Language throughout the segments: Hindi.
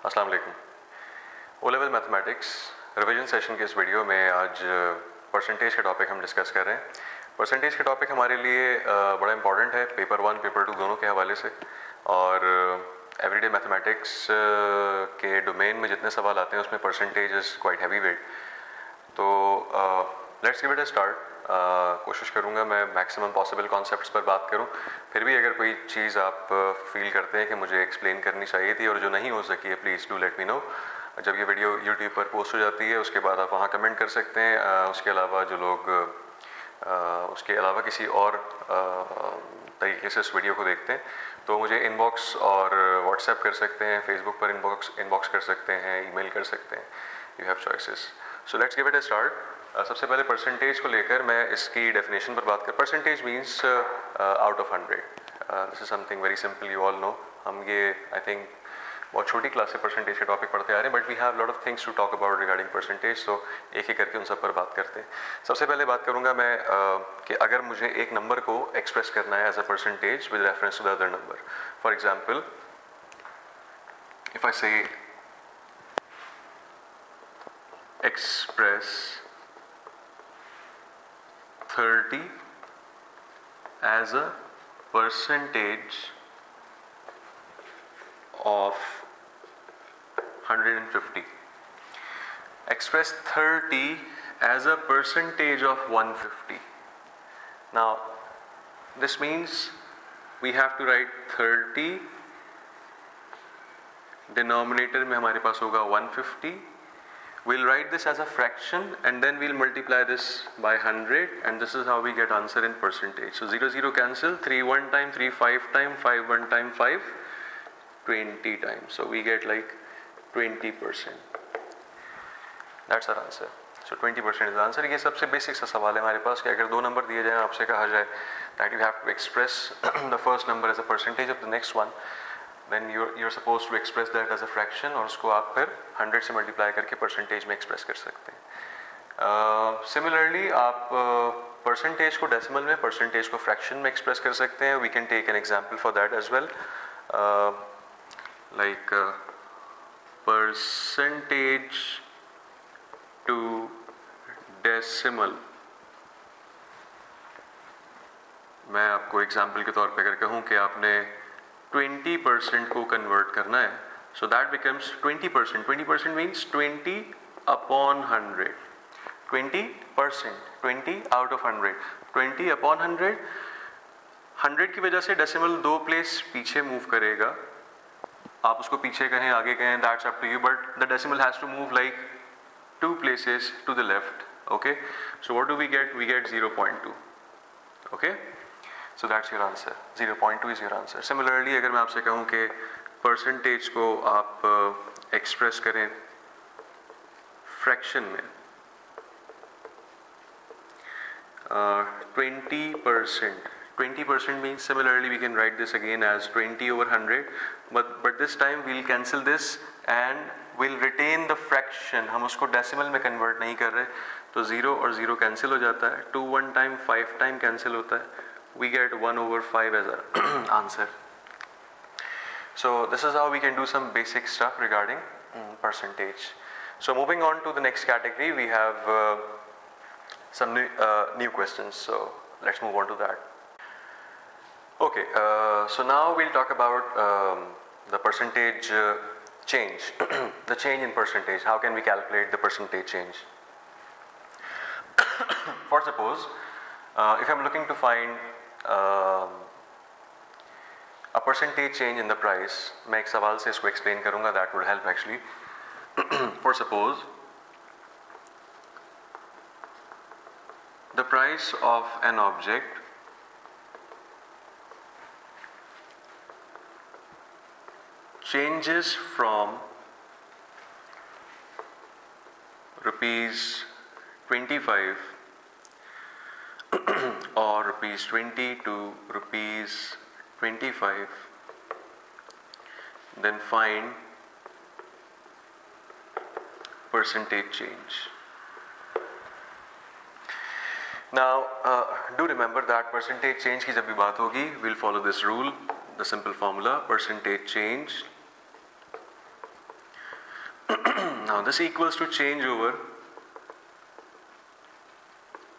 अस्सलाम वालेकुम। O level mathematics revision session के इस वीडियो में आज परसेंटेज का टॉपिक हम डिस्कस कर रहे हैं। परसेंटेज का टॉपिक हमारे लिए बड़ा इंपॉर्टेंट है पेपर 1 पेपर 2 दोनों के हवाले से, और एवरीडे मैथमेटिक्स के डोमेन में जितने सवाल आते हैं उसमें percentage is quite heavy weight. तो let's give it a start. कोशिश करूँगा मैं मैक्सिमम पॉसिबल कॉन्सेप्ट्स पर बात करूँ। फिर भी अगर कोई चीज़ आप फील करते हैं कि मुझे एक्सप्लेन करनी चाहिए थी और जो नहीं हो सकी है, please do let me know. जब ये वीडियो यूट्यूब पर पोस्ट हो जाती है उसके बाद आप वहाँ कमेंट कर सकते हैं। उसके अलावा जो लोग उसके अलावा किसी और तरीके से इस वीडियो को देखते हैं तो मुझे इनबॉक्स और व्हाट्सएप कर सकते हैं, फेसबुक पर इनबॉक्स कर सकते हैं, ईमेल कर सकते हैं। You have choices. So let's give it a start. सबसे पहले परसेंटेज को लेकर मैं इसकी डेफिनेशन पर बात कर। Percentage means out of 100। This is something very simple, you all know. हम ये आई थिंक बहुत छोटी क्लास से परसेंटेज के टॉपिक पढ़ते आ रहे हैं, but we have lot of things to talk about regarding percentage. तो एक एक करके उन सब पर बात करते हैं। सबसे पहले बात करूंगा मैं कि अगर मुझे एक नंबर को एक्सप्रेस करना है as a percentage with reference to the other number. For example, if I say express 30 as a percentage of 150. Express 30 as a percentage of 150. Now, this means we have to write 30, denominator में हमारे पास होगा 150. We'll write this as a fraction and then we'll multiply this by 100, and this is how we get answer in percentage. So 0 0 cancel, 3 1 time, 3 5 time, 5 1 time, 5 20 times. So we get like 20%. That's our answer. So 20% is the answer. ये सबसे बेसिक सा सवाल है हमारे पास कि अगर दो नंबर दिए जाएं, आपसे कहा जाए that you have to express the first number as a percentage of the next one, then you're supposed to express that as a fraction, और उसको आप फिर 100 से मल्टीप्लाई करके परसेंटेज में एक्सप्रेस कर सकते हैं। सिमिलरली आप परसेंटेज को डेसिमल में, परसेंटेज को फ्रैक्शन में एक्सप्रेस कर सकते हैं। We can take an example for that as well, like percentage to decimal. मैं आपको एग्जांपल के तौर पे अगर कहूँ कि आपने 20% को कन्वर्ट करना है, so that becomes 20%. 20% means 20 upon 100. 20%, 20 out of 100. 20 upon 100. 100 की वजह से डेसिमल 2 प्लेस पीछे मूव करेगा। आप उसको पीछे कहें, आगे कहें, that's up to you, but the decimal has to move like 2 places to the left. Okay, so what do we get? We get 0.2. Okay, so that's your answer. 0.2 is your answer. Similarly, अगर मैं आपसे कहूँ कि परसेंटेज को आप एक्सप्रेस करें फ्रैक्शन में, 20%. 20% means similarly we can write this again as 20 over 100, but this time we'll cancel this and we'll retain the fraction. हम उसको डेसिमल में कन्वर्ट नहीं कर रहे, तो 0 और 0 कैंसिल हो जाता है, 2 1 टाइम, 5 टाइम कैंसिल होता है, we get 1 over 5 as our answer. So this is how we can do some basic stuff regarding percentage. So moving on to the next category, we have some new questions. So let's move on to that. Okay, so now we'll talk about the percentage change. The change in percentage. How can we calculate the percentage change? For suppose, if I'm looking to find a percentage change in the price, मैं एक सवाल से इसको explain करूँगा, that would help actually. For suppose, the price of an object changes from rupees 25 or rupees 20 to rupees 25, then find percentage change. Now do remember that percentage change की जब भी बात होगी, we'll follow this rule, the simple formula, percentage change now this equals to change over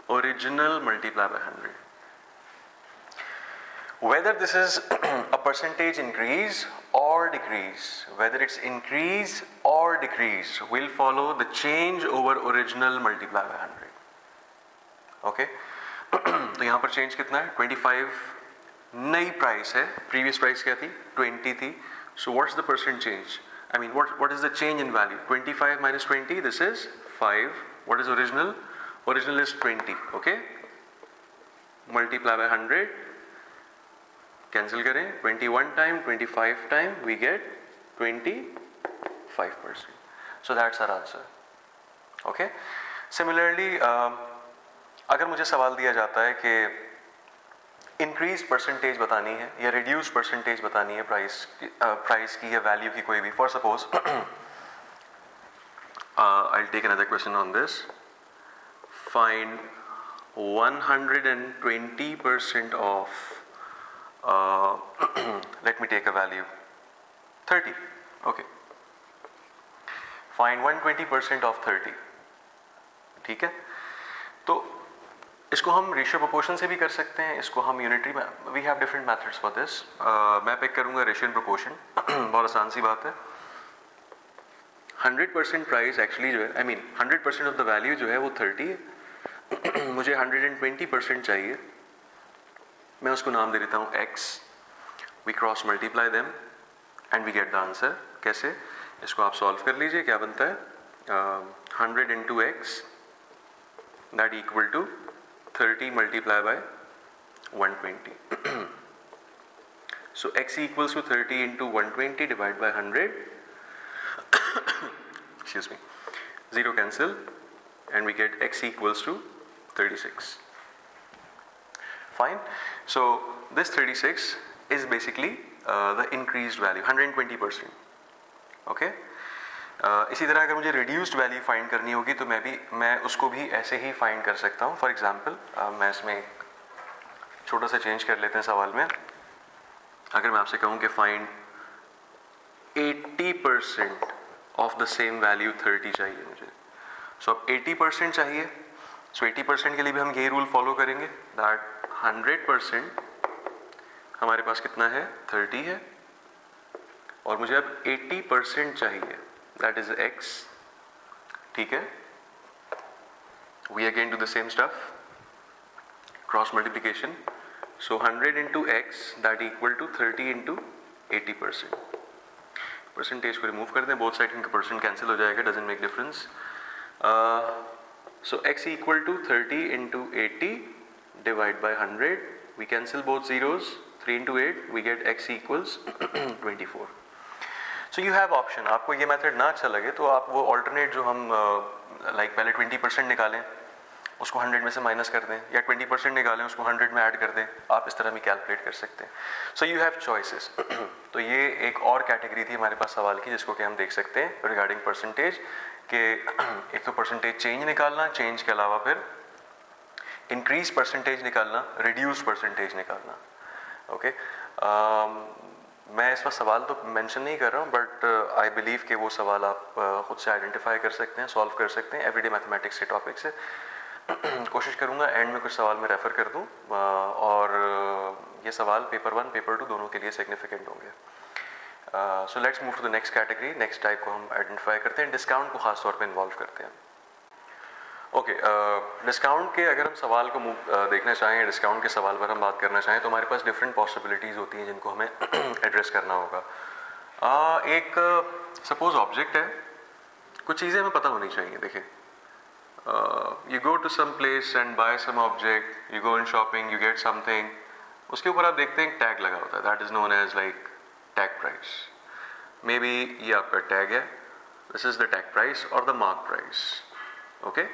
original multiplied by 100. Whether this is a percentage increase or decrease, whether it's increase or decrease, will follow the change over original multiplied by 100. Okay? तो यहाँ पर change कितना है? 25 नई price है. Previous price क्या थी? 20 थी. So what's the percent change? I mean, what is the change in value? 25 minus 20. This is 5. What is original? Original is 20. Okay? Multiply by 100. Cancel करें. 21 time, 25 time, we get 25%. So that's our answer. Okay? Similarly, अगर मुझे सवाल दिया जाता है कि इंक्रीज परसेंटेज बतानी है या रिड्यूस परसेंटेज बतानी है प्राइस की या वैल्यू की कोई भी, for suppose I take another question on this. Find 120% of let me take a value 30. Okay, find 120% of 30. ठीक है, तो इसको हम रेशियो प्रोपोर्शन से भी कर सकते हैं, इसको हम यूनिटरी में, we have different methods for this. मैं पिक करूंगा रेशियो एंड प्रोपोर्शन. बहुत आसान सी बात है. 100% प्राइस एक्चुअली जो है, I mean 100% of the value जो है वो 30 है. मुझे 120% चाहिए. मैं उसको नाम दे देता हूँ x. We cross multiply them and we get the answer. कैसे? इसको आप सॉल्व कर लीजिए. क्या बनता है? 100 into x that equal to 30 multiplied by 120. So x equals to 30 into 120 divided by 100. Excuse me. 0 cancel and we get x equals to 36. Fine. So this 36 is basically the increased value, 120%. Okay. इसी तरह अगर मुझे रिड्यूस्ड वैल्यू फाइंड करनी होगी तो मैं उसको भी ऐसे ही फाइंड कर सकता हूँ. फॉर एग्जांपल मैं इसमें छोटा सा चेंज कर लेते हैं सवाल में. अगर मैं आपसे कहूँ कि find 80% of the same value 30 चाहिए मुझे. सो अब 80% चाहिए. सो 80% के लिए भी हम यही रूल फॉलो करेंगे दैट 100% हमारे पास कितना है? 30 है. और मुझे अब 80% चाहिए, that is x. ठीक है, we again do the same stuff, cross multiplication. So 100 into x that equal to 30 into 80%. Percentage को रिमूव कर दें, बोथ साइड इनका परसेंट कैंसिल हो जाएगा, doesn't make difference. So x equal to 30 into 80 divide by 100. We cancel both zeros. 3 into 8 we get x equals 24. So you have option. आपको ये मेथड ना अच्छा लगे तो आप वो ऑल्टरनेट जो हम लाइक पहले 20% निकालें उसको 100 में से माइनस कर दें, या 20% निकालें उसको 100 में ऐड कर दें. आप इस तरह भी कैलकुलेट कर सकते हैं. So you have choices. तो ये एक और कैटेगरी थी हमारे पास सवाल की जिसको कि हम देख सकते हैं रिगार्डिंग परसेंटेज के. एक तो परसेंटेज चेंज निकालना, चेंज के अलावा फिर इंक्रीज परसेंटेज निकालना, रिड्यूस परसेंटेज निकालना. ओके, मैं इस पर सवाल तो मेंशन नहीं कर रहा हूँ, बट आई बिलीव कि वो सवाल आप खुद से आइडेंटिफाई कर सकते हैं, सॉल्व कर सकते हैं एवरीडे मैथमेटिक्स के टॉपिक से. कोशिश करूँगा एंड में कुछ सवाल मैं रेफ़र कर दूँ और ये सवाल पेपर 1 पेपर 2 दोनों के लिए सिग्निफिकेंट होंगे. So let's move to the next category. Next type को हम आइडेंटिफाई करते हैं, डिस्काउंट को खास तौर पे इन्वॉल्व करते हैं. ओके, डिस्काउंट के अगर हम सवाल को देखना चाहें, डिस्काउंट के सवाल पर हम बात करना चाहें तो हमारे पास डिफरेंट पॉसिबिलिटीज़ होती हैं जिनको हमें एड्रेस करना होगा. एक सपोज ऑब्जेक्ट है, कुछ चीज़ें हमें पता होनी चाहिए. देखिए, you go to some place and buy some object, you go in shopping, you get something. उसके ऊपर आप देखते हैं टैग लगा होता है, that is known as like tag price. Maybe ये आपका टैग है, this is the tag price और द मार्क प्राइस. ओके,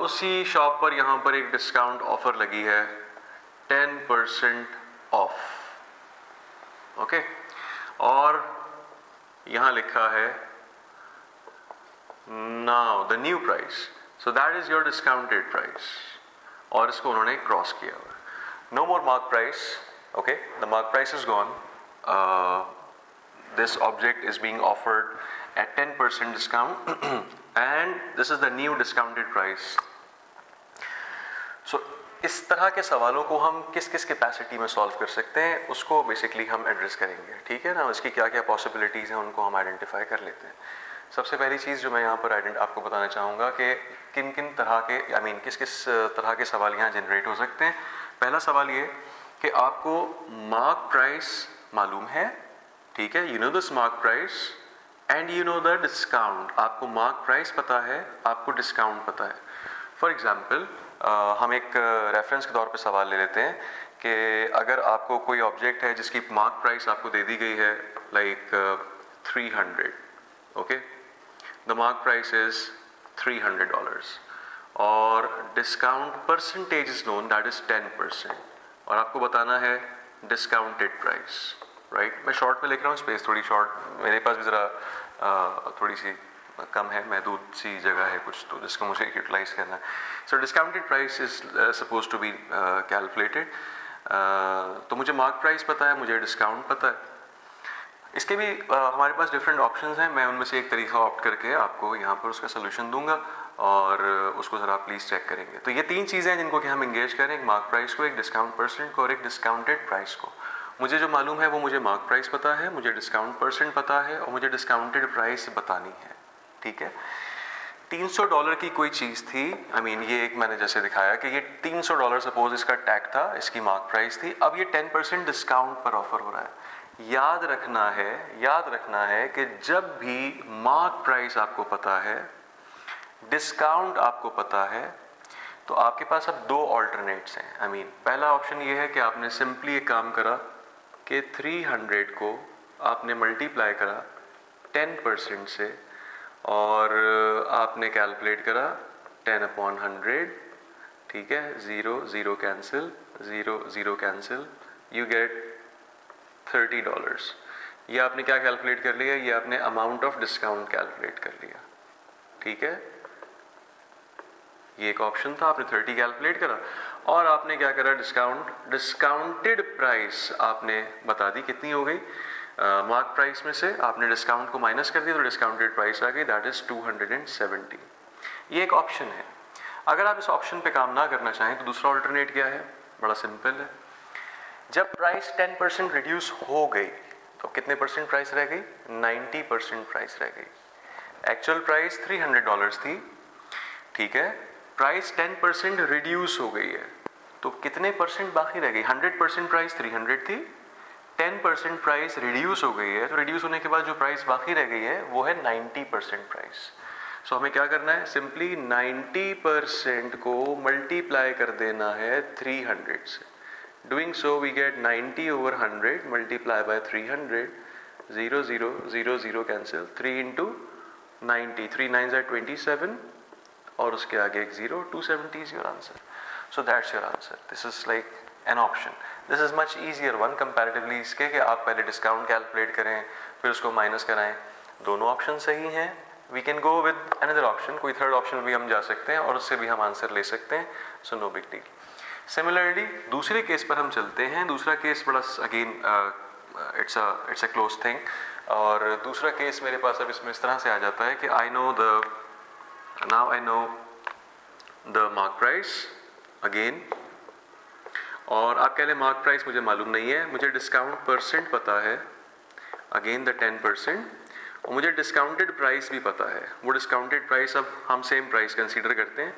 उसी शॉप पर यहाँ पर एक डिस्काउंट ऑफर लगी है 10% ऑफ. ओके, और यहाँ लिखा है now the new price. So that is your discounted price और इसको उन्होंने क्रॉस किया हुआ. No more mark price. Okay, the mark price is gone. this object is being offered at 10% discount and this is the new discounted price. So इस तरह के सवालों को हम किस किस कैपेसिटी में सॉल्व कर सकते हैं उसको बेसिकली हम एड्रेस करेंगे, ठीक है ना। उसकी क्या क्या पॉसिबिलिटीज़ हैं उनको हम आइडेंटिफाई कर लेते हैं। सबसे पहली चीज़ जो मैं यहाँ पर आपको बताना चाहूँगा कि किन किन तरह के किस किस तरह के सवाल यहाँ जनरेट हो सकते हैं। पहला सवाल ये कि आपको मार्क प्राइस मालूम है, ठीक है, you know this mark price and you know the discount. आपको मार्क प्राइस पता है, आपको डिस्काउंट पता है। फॉर एग्जाम्पल हम एक रेफरेंस के तौर पे सवाल ले लेते हैं कि अगर आपको कोई ऑब्जेक्ट है जिसकी मार्क प्राइस आपको दे दी गई है like 300, okay, the mark price is $300 और discount percentage is known that is 10% और आपको बताना है डिस्काउंटेड प्राइस, राइट। मैं शॉर्ट में लिख रहा हूँ, स्पेस थोड़ी शॉर्ट मेरे पास भी ज़रा थोड़ी सी कम है, महदूद सी जगह है कुछ तो जिसको मुझे यूटिलाइज करना है। So discounted price is suppose to be calculated. तो मुझे मार्क प्राइस पता है, मुझे डिस्काउंट पता है। इसके भी हमारे पास डिफरेंट ऑप्शंस हैं, मैं उनमें से एक तरीका ऑप्ट करके आपको यहाँ पर उसका सोल्यूशन दूंगा और उसको ज़रा प्लीज़ चेक करेंगे। तो ये तीन चीज़ें हैं जिनको कि हम इंगेज करें, एक मार्क प्राइस को, एक डिस्काउंट परसेंट को और एक डिस्काउंटेड प्राइस को। मुझे जो मालूम है वो मुझे मार्क प्राइस पता है, मुझे डिस्काउंट परसेंट पता है और मुझे डिस्काउंटेड प्राइस बतानी है, ठीक है। $300 की कोई चीज़ थी, ये एक मैंने जैसे दिखाया कि ये $300 सपोज इसका टैग था, इसकी मार्क प्राइस थी, अब ये 10% डिस्काउंट पर ऑफर हो रहा है। याद रखना है कि जब भी मार्क प्राइस आपको पता है, डिस्काउंट आपको पता है, तो आपके पास अब दो ऑल्टरनेट्स हैं। पहला ऑप्शन ये है कि आपने सिंपली एक काम करा कि 300 को आपने मल्टीप्लाई करा 10% से और आपने कैलकुलेट करा 10/100, ठीक है, 0 0 कैंसिल, 0 0 कैंसिल, यू गेट $30। ये आपने क्या कैलकुलेट कर लिया, ये आपने अमाउंट ऑफ डिस्काउंट कैलकुलेट कर लिया, ठीक है। ये एक ऑप्शन था, आपने 30 कैलकुलेट करा और आपने क्या करा, डिस्काउंटेड प्राइस आपने बता दी कितनी हो गई, मार्क प्राइस में से आपने डिस्काउंट को माइनस कर दिया तो डिस्काउंटेड प्राइस आ गई, दैट इज 270। ये एक ऑप्शन है। अगर आप इस ऑप्शन पे काम ना करना चाहें तो दूसरा ऑल्टरनेट क्या है, बड़ा सिंपल है। जब प्राइस 10% रिड्यूस हो गई तो कितने परसेंट प्राइस रह गई, 90% प्राइस रह गई। एक्चुअल प्राइस $300 थी, ठीक है, प्राइस 10% रिड्यूस हो गई है तो कितने परसेंट बाकी रह गई, 100% प्राइस 300 थी, 10% प्राइस रिड्यूस हो गई है तो रिड्यूस होने के बाद जो प्राइस बाकी रह गई है वो है 90% प्राइस। सो हमें क्या करना है, सिंपली 90% को मल्टीप्लाई कर देना है 300 से। Doing so we get 90/100 multiply by 300, 0 0 0 0 cancel, 3 into 90, 3 9s are 27 और उसके आगे एक 0, 270 is your answer. So that's your answer. This is like an option. This is much easier one comparatively इसके कि आप पहले डिस्काउंट कैलकुलेट करें फिर उसको माइनस कराएं। दोनों ऑप्शन सही हैं। We can go with another option, कोई थर्ड ऑप्शन भी हम जा सकते हैं और उससे भी हम आंसर ले सकते हैं। So no big deal. Similarly दूसरे केस पर हम चलते हैं। दूसरा केस बड़ा again it's a close thing और दूसरा केस मेरे पास अब इसमें इस तरह से आ जाता है कि now I know the mark price again और आप कह लें मार्क प्राइस मुझे मालूम नहीं है, मुझे डिस्काउंट परसेंट पता है अगेन द 10% और मुझे डिस्काउंटेड प्राइस भी पता है। वो डिस्काउंटेड प्राइस अब हम सेम प्राइस कंसीडर करते हैं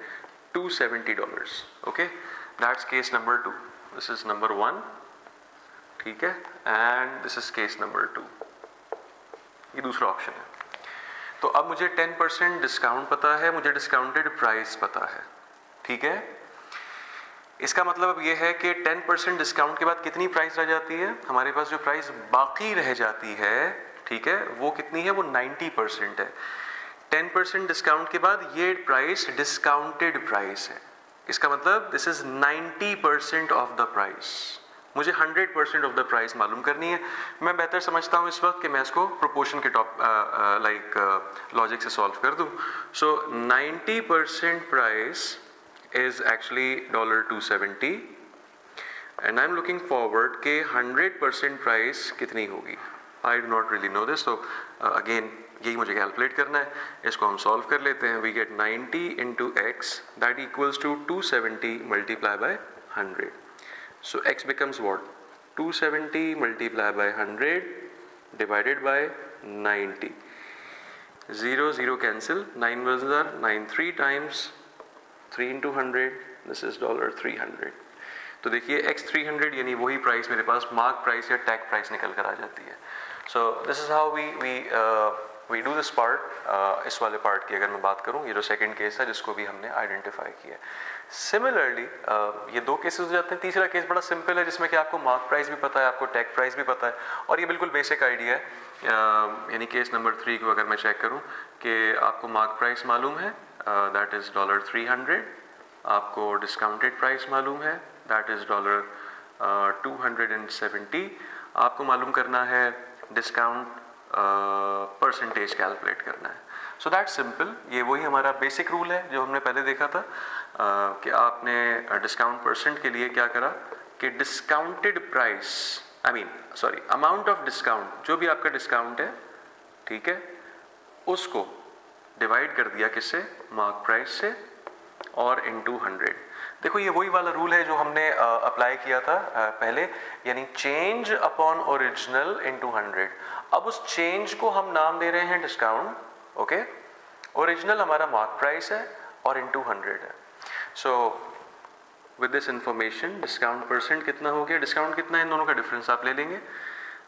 $270, okay, that's case number 2, this is number 1, ठीक है, and this is case number 2, ये दूसरा ऑप्शन है। तो अब मुझे 10% डिस्काउंट पता है, मुझे डिस्काउंटेड प्राइस पता है, ठीक है। इसका मतलब अब ये है कि 10% डिस्काउंट के बाद कितनी प्राइस रह जाती है, हमारे पास जो प्राइस बाकी रह जाती है, ठीक है, वो कितनी है, वो 90% है। 10% डिस्काउंट के बाद ये प्राइस डिस्काउंटेड प्राइस है। इसका मतलब this is 90% of the price. मुझे 100% ऑफ द प्राइस मालूम करनी है। मैं बेहतर समझता हूँ इस वक्त कि मैं इसको प्रोपोर्शन के लॉजिक से सॉल्व कर दूँ। सो 90% price is actually $270 and I'm looking forward कि 100% प्राइस कितनी होगी। I do not really know this, तो अगेन यही मुझे कैलकुलेट करना है, इसको हम सॉल्व कर लेते हैं। We get 90 into X that equals to 270 multiply by 100. So x becomes what? 270 multiplied by 100 divided by 90. 0 0 cancel, 9 ones are 9, 3 times 3 into 100, this is $300. तो देखिए x 300 यानी वही प्राइस मेरे पास मार्क प्राइस या टैग प्राइस निकल कर आ जाती है। So this is how we do this part. इस वाले पार्ट की अगर मैं बात करूं, ये जो सेकंड केस है जिसको भी हमने आइडेंटिफाई किया। सिमिलरली ये दो केसेस हो जाते हैं। तीसरा केस बड़ा सिंपल है जिसमें कि आपको मार्क प्राइस भी पता है, आपको टैग प्राइस भी पता है, और ये बिल्कुल बेसिक आइडिया है। यानी केस नंबर 3 को अगर मैं चेक करूं कि आपको मार्क प्राइस मालूम है, दैट इज़ $300, आपको डिस्काउंटेड प्राइस मालूम है, दैट इज़ $270, आपको मालूम करना है डिस्काउंट परसेंटेज कैलकुलेट करना है। सो दैट सिंपल, ये वही हमारा बेसिक रूल है जो हमने पहले देखा था कि आपने डिस्काउंट परसेंट के लिए क्या करा कि discounted price, amount of discount, जो भी आपका डिस्काउंट है, ठीक है, उसको डिवाइड कर दिया किससे, मार्क प्राइस से, और इनटू 100। देखो ये वही वाला रूल है जो हमने अप्लाई किया था पहले, यानी चेंज अपॉन ओरिजिनल इनटू 100। अब उस चेंज को हम नाम दे रहे हैं डिस्काउंट, ओके। ओरिजिनल हमारा मार्क प्राइस है और इनटू 100 है। So with this information discount percent कितना हो गया, डिस्काउंट कितना है, इन दोनों का डिफरेंस आप ले लेंगे,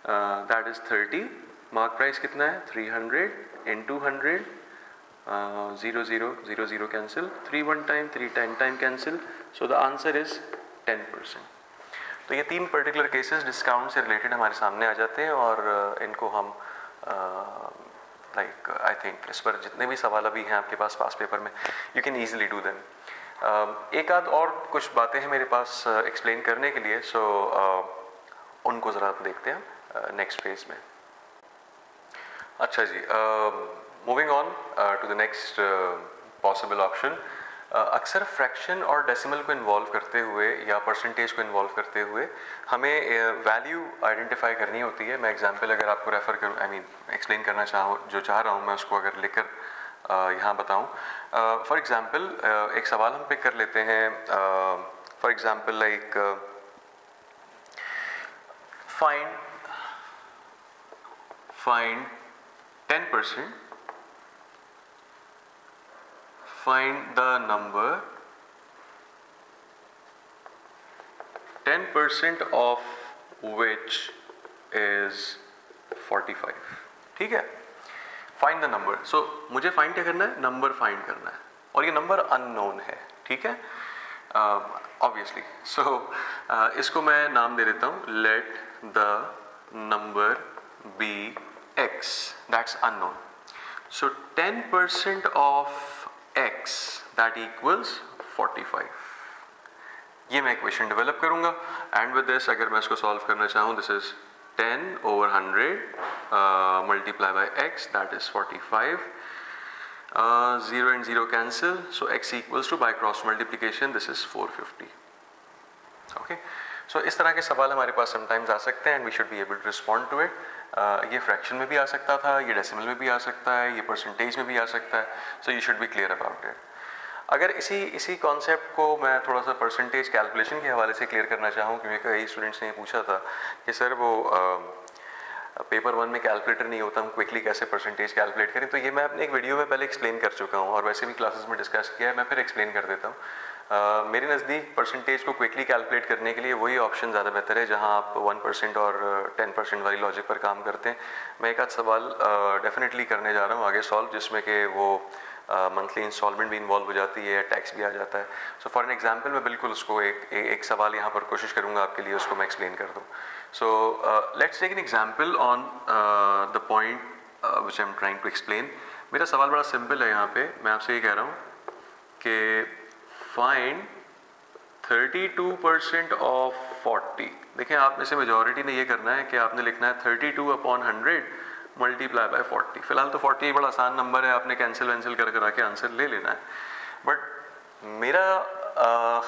दैट इज 30, मार्क प्राइस कितना है 300 into 100, 0 0 0 0 cancel, 3 1 time, 3 10 time cancel, so the answer is 10%। तो ये 3 पर्टिकुलर केसेस डिस्काउंट से रिलेटेड हमारे सामने आ जाते हैं, और इनको हम आई थिंक इस पर जितने भी सवाल अभी हैं आपके पास पास पेपर में, you can easily do them. एक आध और कुछ बातें हैं मेरे पास एक्सप्लेन करने के लिए, सो उनको ज़रा देखते हैं नेक्स्ट फेज में। अच्छा जी, moving on to the next possible option. अक्सर फ्रैक्शन और डेसिमल को इन्वॉल्व करते हुए या परसेंटेज को इन्वॉल्व करते हुए हमें वैल्यू आइडेंटिफाई करनी होती है। मैं एग्जांपल अगर आपको रेफ़र करूँ, एक्सप्लेन करना चाह रहा हूँ मैं उसको अगर लिखकर यहाँ बताऊँ। फॉर एग्जांपल एक सवाल हम पिक कर लेते हैं, for example like find 10%, find the number 10% of which is 45, ठीक है। फाइंड द नंबर, सो मुझे फाइंड क्या करना है, नंबर फाइंड करना है, और ये नंबर अननोन है, ठीक है, ऑब्वियसली। सो इसको मैं नाम दे देता हूँ, let the number be x, that's unknown. So 10% of x that equals 45, ये मैं इक्वेशन डेवलप करूंगा, एंड विद दिस अगर मैं इसको सॉल्व करना चाहूँ, this is 10/100 multiply by x, that is 45, 0 and 0 cancel, so x equals to by cross multiplication this is 450, okay। सो इस तरह के सवाल हमारे पास समटाइम्स आ सकते हैं, and we should be able to respond to it. ये फ्रैक्शन में भी आ सकता था, ये डेसिमल में भी आ सकता है, ये परसेंटेज में भी आ सकता है, so you should be clear about it. अगर इसी कॉन्सेप्ट को मैं थोड़ा सा परसेंटेज कैलकुलेशन के हवाले से क्लियर करना चाहूँ, क्योंकि कई स्टूडेंट्स ने पूछा था कि सर वो पेपर 1 में कैलकुलेटर नहीं होता, हम क्विकली कैसे परसेंटेज कैलकुलेट करें, तो ये मैं अपने एक वीडियो में पहले एक्सप्लेन कर चुका हूँ, और वैसे भी क्लासेस में डिस्कस किया है, मैं फिर एक्सप्लेन कर देता हूँ। मेरे नज़दीक परसेंटेज को क्विकली कैलकुलेट करने के लिए वही ऑप्शन ज़्यादा बेहतर है जहाँ आप 1% और 10% वाली लॉजिक पर काम करते हैं। मैं एक आध सवाल डेफिनेटली करने जा रहा हूँ आगे सॉल्व, जिसमें कि वो मंथली इंस्टॉलमेंट भी इन्वॉल्व हो जाती है, टैक्स भी आ जाता है। सो फॉर एन एग्जांपल मैं बिल्कुल उसको एक सवाल यहाँ पर कोशिश करूँगा आपके लिए उसको मैं एक्सप्लेन कर दूँ। So let's take an example on the point which I am trying to explain. मेरा सवाल बड़ा सिंपल है, यहाँ पे मैं आपसे ये कह रहा हूँ कि फाइंड 32% ऑफ 40। देखें, आप में से मेजॉरिटी ने ये करना है कि आपने लिखना है 32/100 मल्टीप्लाई बाय 40। फिलहाल तो 40 बड़ा आसान नंबर है, आपने कैंसिल करा के आंसर ले लेना है। बट मेरा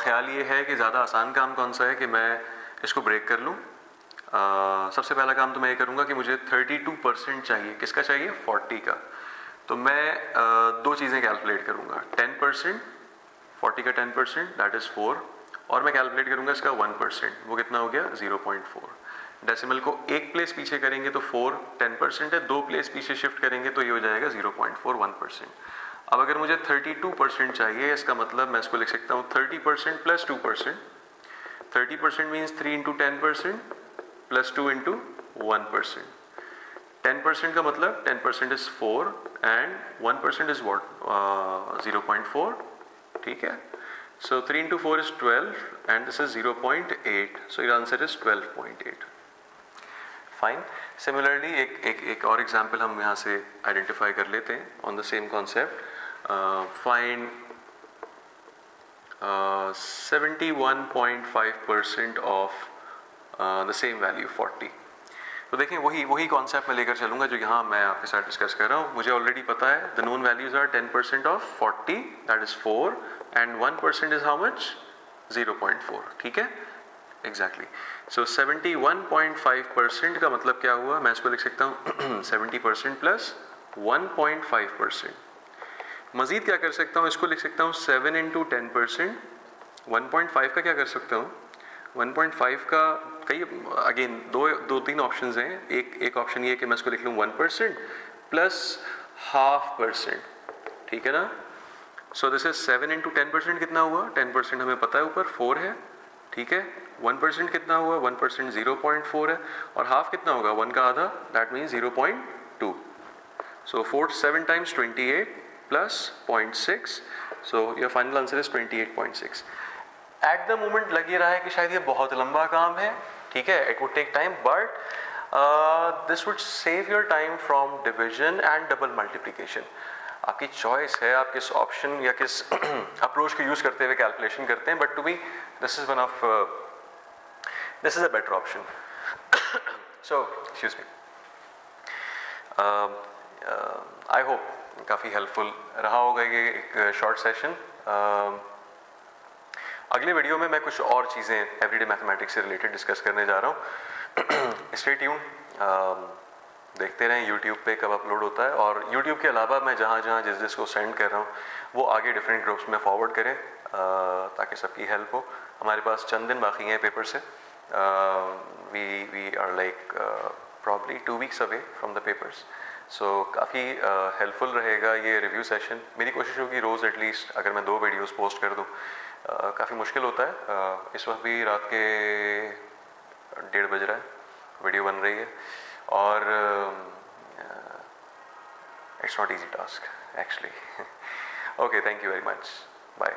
ख्याल ये है कि ज़्यादा आसान काम कौन सा है कि मैं इसको ब्रेक कर लूँ सबसे पहला काम तो मैं ये करूँगा कि मुझे 32% चाहिए। किसका चाहिए? 40 का। तो मैं दो चीज़ें कैलकुलेट करूँगा, 10%, 40 का 10% दैट इज़ 4, और मैं कैलकुलेट करूँगा इसका 1%, वो कितना हो गया? 0.4। डेसिमल को एक प्लेस पीछे करेंगे तो 4 10% है, दो प्लेस पीछे शिफ्ट करेंगे तो ये हो जाएगा 0.4 1%। अब अगर मुझे 32% चाहिए, इसका मतलब मैं इसको लिख सकता हूँ 30% plus 2%। 30% means 3 into 10% plus 2 into 1%। 10% का मतलब 10% इज 4 एंड 1% इज वॉट? 0.4, ठीक है। So 3 into 4 is 12 and this is 0.8. So your answer is 12.8. Fine. Similarly एक और एग्जाम्पल हम यहाँ से आइडेंटिफाई कर लेते हैं on the same concept. Find 71.5% of the same value 40. तो देखें वही कॉन्सेप्ट मैं लेकर चलूँगा जो यहाँ मैं आपके साथ डिस्कस कर रहा हूँ. मुझे ऑलरेडी पता है the known values are 10% of 40 that is 4 and 1% is how much? 0.4. ठीक है, एग्जैक्टली. सो 71.5% का मतलब क्या हुआ? मैं इसको लिख सकता हूँ 70% प्लस 1.5%. मजीद क्या कर सकता हूँ? इसको लिख सकता हूँ 7 इंटू 10%. 1.5 का क्या कर सकता हूँ? 1.5 का कई अगेन दो तीन ऑप्शंस हैं. एक ऑप्शन ये है कि मैं इसको लिख लूँ 1% प्लस 0.5%. ठीक है ना. सो दिस इज 7 इंटू 10% कितना हुआ? 10% हमें पता है ऊपर 4 है. ठीक है. 1% कितना हुआ? 1% 0.4 है. और हाफ कितना होगा? 1 का आधा, that means 0.2. So 4 7 times 28 plus 0.6. So your final answer is 28.6. At the moment लग ये रहा है कि शायद ये बहुत लंबा काम है. ठीक है, it would take time, but this would save your time from division and double multiplication. आपकी चॉइस है, आप किस ऑप्शन या किस अप्रोच को यूज करते हुए कैलकुलेशन करते हैं, but to be this is a better option. So excuse me, I hope काफ़ी हेल्पफुल रहा होगा ये एक शॉर्ट सेशन. अगले वीडियो में मैं कुछ और चीज़ें एवरीडे मैथमेटिक्स से रिलेटेड डिस्कस करने जा रहा हूँ. Stay tune. देखते रहें यूट्यूब पे कब अपलोड होता है, और यूट्यूब के अलावा मैं जहाँ जिस को सेंड कर रहा हूँ वो आगे डिफरेंट ग्रुप्स में फॉरवर्ड करें ताकि सबकी हेल्प हो. हमारे पास चंद दिन बाकी हैं पेपर से. We are like probably 2 weeks away from the papers. So काफ़ी हेल्पफुल रहेगा ये रिव्यू सेशन. मेरी कोशिश होगी रोज़ एटलीस्ट अगर मैं 2 वीडियोस पोस्ट कर दूँ. काफ़ी मुश्किल होता है. इस वक्त भी रात के 1:30 बज रहा है, वीडियो बन रही है, और it's not easy task actually. Okay, thank you very much. Bye.